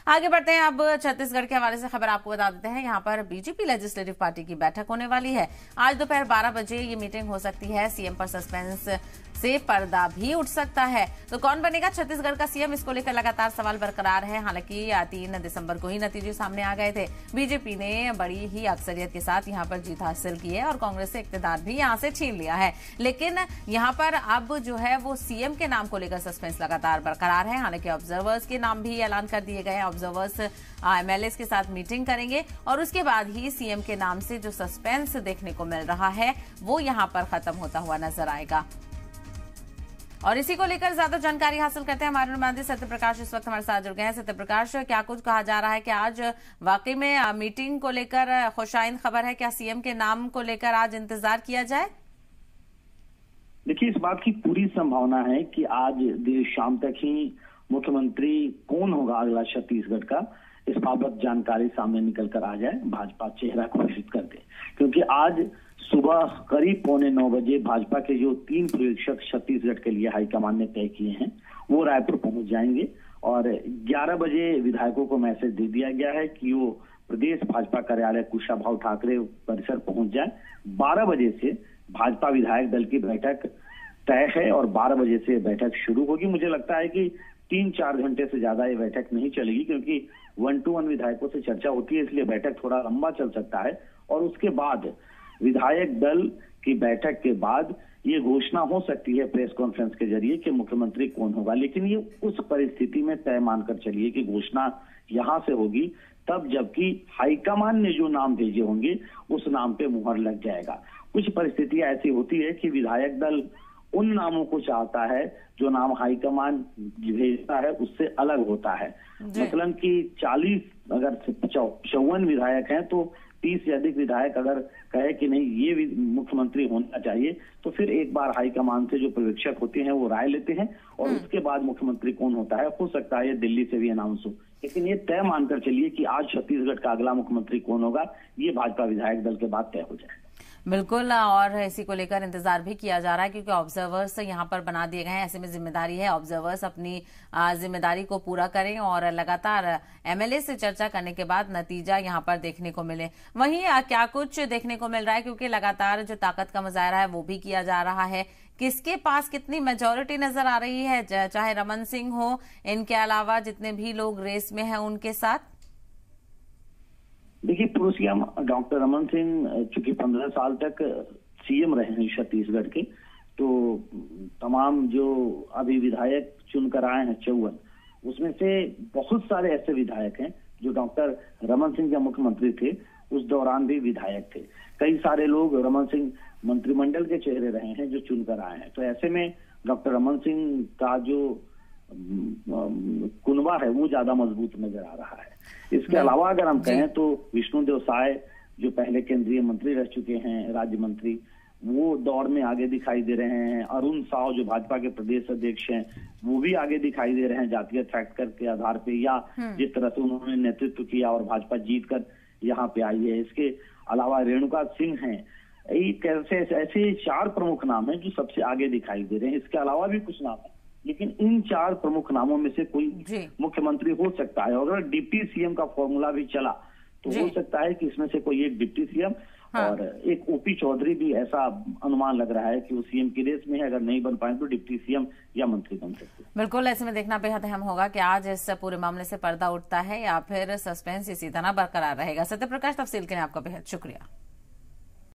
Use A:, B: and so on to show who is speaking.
A: आगे बढ़ते हैं। अब छत्तीसगढ़ के हवाले से खबर आपको बता देते हैं। यहाँ पर बीजेपी लेजिस्लेटिव पार्टी की बैठक होने वाली है। आज दोपहर 12 बजे ये मीटिंग हो सकती है। सीएम पर सस्पेंस से पर्दा भी उठ सकता है। तो कौन बनेगा छत्तीसगढ़ का सीएम, इसको लेकर लगातार सवाल बरकरार है। हालांकि 3 दिसंबर को ही नतीजे सामने आ गए थे। बीजेपी ने बड़ी ही अक्सरियत के साथ यहां पर जीत हासिल की है और कांग्रेस से इक्तदार भी यहां से छीन लिया है। लेकिन यहां पर अब जो है वो सीएम के नाम को लेकर सस्पेंस लगातार बरकरार है। हालांकि ऑब्जर्वर्स के नाम भी ऐलान कर दिए गए हैं। ऑब्जर्वर्स एमएलए के साथ मीटिंग करेंगे और उसके बाद ही सीएम के नाम से जो सस्पेंस देखने को मिल रहा है वो यहां पर खत्म होता हुआ नजर आएगा। और इसी को लेकर ज्यादा जानकारी हासिल करते हैं। हमारे नुमाइंदे सत्य प्रकाश इस वक्त हमारे साथ जुड़ गए हैं। सत्य प्रकाश, क्या कुछ कहा जा रहा है कि आज वाकई में मीटिंग को लेकर खुशाइन खबर है? क्या सीएम के नाम को लेकर आज इंतजार किया जाए?
B: देखिए, इस बात की पूरी संभावना है कि आज देर शाम तक ही मुख्यमंत्री कौन होगा अगला छत्तीसगढ़ का, इस बाबत जानकारी सामने निकल कर आ जाए, भाजपा चेहरा घोषित कर दे। क्योंकि आज सुबह करीब 8:45 बजे भाजपा के जो 3 पर्यवेक्षक छत्तीसगढ़ के लिए हाईकमान ने तय किए हैं वो रायपुर पहुंच जाएंगे और 11 बजे विधायकों को मैसेज दे दिया गया है कि वो प्रदेश भाजपा कार्यालय कुशाभाऊ ठाकरे परिसर पहुंच जाए। 12 बजे से भाजपा विधायक दल की बैठक तय है और 12 बजे से बैठक शुरू होगी। मुझे लगता है कि 3-4 घंटे से ज्यादा ये बैठक नहीं चलेगी, क्योंकि 1-to-1 विधायकों से चर्चा होती है, इसलिए बैठक थोड़ा लंबा चल सकता है। और उसके बाद विधायक दल की बैठक के बाद ये घोषणा हो सकती है प्रेस कॉन्फ्रेंस के जरिए कि मुख्यमंत्री कौन होगा। लेकिन ये उस परिस्थिति में तय मानकर चलिए कि घोषणा यहां से होगी तब जबकि हाईकमान ने जो नाम भेजे होंगे उस नाम पे मुहर लग जाएगा। कुछ परिस्थितियां ऐसी होती है कि विधायक दल उन नामों को चाहता है जो नाम हाईकमान भेजता है उससे अलग होता है। मतलब कि 40 अगर 54 विधायक हैं तो 30 से अधिक विधायक अगर कहे कि नहीं ये मुख्यमंत्री होना चाहिए तो फिर एक बार हाईकमान से जो पर्यवेक्षक होते हैं वो राय लेते हैं और उसके बाद मुख्यमंत्री कौन होता है, हो सकता है ये दिल्ली से भी अनाउंस हो। लेकिन ये तय मानकर चलिए कि आज छत्तीसगढ़ का अगला मुख्यमंत्री कौन होगा ये भाजपा विधायक दल के बाद तय हो जाएगा।
A: बिल्कुल, और इसी को लेकर इंतजार भी किया जा रहा है क्योंकि ऑब्जर्वर्स यहां पर बना दिए गए हैं। ऐसे में जिम्मेदारी है ऑब्जर्वर्स अपनी जिम्मेदारी को पूरा करें और लगातार एमएलए से चर्चा करने के बाद नतीजा यहां पर देखने को मिले। वहीं क्या कुछ देखने को मिल रहा है, क्योंकि लगातार जो ताकत का मुजाहरा है वो भी किया जा रहा है। किसके पास कितनी मेजोरिटी नजर आ रही है, चाहे रमन सिंह हो, इनके अलावा जितने भी लोग रेस में हैं उनके साथ?
B: देखिए, पूर्व सीएम डॉक्टर रमन सिंह चूंकि 15 साल तक सीएम रहे हैं छत्तीसगढ़ के, तो तमाम जो अभी विधायक चुनकर आए हैं 54, उसमें से बहुत सारे ऐसे विधायक हैं जो डॉक्टर रमन सिंह जब मुख्यमंत्री थे उस दौरान भी विधायक थे। कई सारे लोग रमन सिंह मंत्रिमंडल के चेहरे रहे हैं जो चुनकर आए हैं। तो ऐसे में डॉक्टर रमन सिंह का जो कुनबा है वो ज्यादा मजबूत नजर आ रहा है। इसके अलावा अगर हम कहें तो विष्णुदेव साय जो पहले केंद्रीय मंत्री रह चुके हैं, राज्य मंत्री, वो दौड़ में आगे दिखाई दे रहे हैं। अरुण साव जो भाजपा के प्रदेश अध्यक्ष हैं वो भी आगे दिखाई दे रहे हैं जातीय फैक्टर के आधार पे, या जिस तरह से उन्होंने नेतृत्व किया और भाजपा जीतकर यहाँ पे आई है। इसके अलावा रेणुका सिंह हैं। ऐसे 4 प्रमुख नाम हैं जो सबसे आगे दिखाई दे रहे हैं। इसके अलावा भी कुछ नाम है, लेकिन इन 4 प्रमुख नामों में से कोई मुख्यमंत्री हो सकता है। और अगर डिप्टी सीएम का फॉर्मूला भी चला तो हो सकता है कि इसमें से कोई एक डिप्टी सीएम और एक ओपी चौधरी भी, ऐसा अनुमान लग रहा है कि वो सीएम की रेस में है। अगर नहीं बन पाए तो डिप्टी सीएम या मंत्री बन सकते हैं।
A: बिल्कुल, ऐसे में देखना बेहद अहम होगा कि आज इस पूरे मामले से पर्दा उठता है या फिर सस्पेंस इसी तरह बरकरार रहेगा। सत्य प्रकाश, तफसील के लिए आपका बेहद शुक्रिया।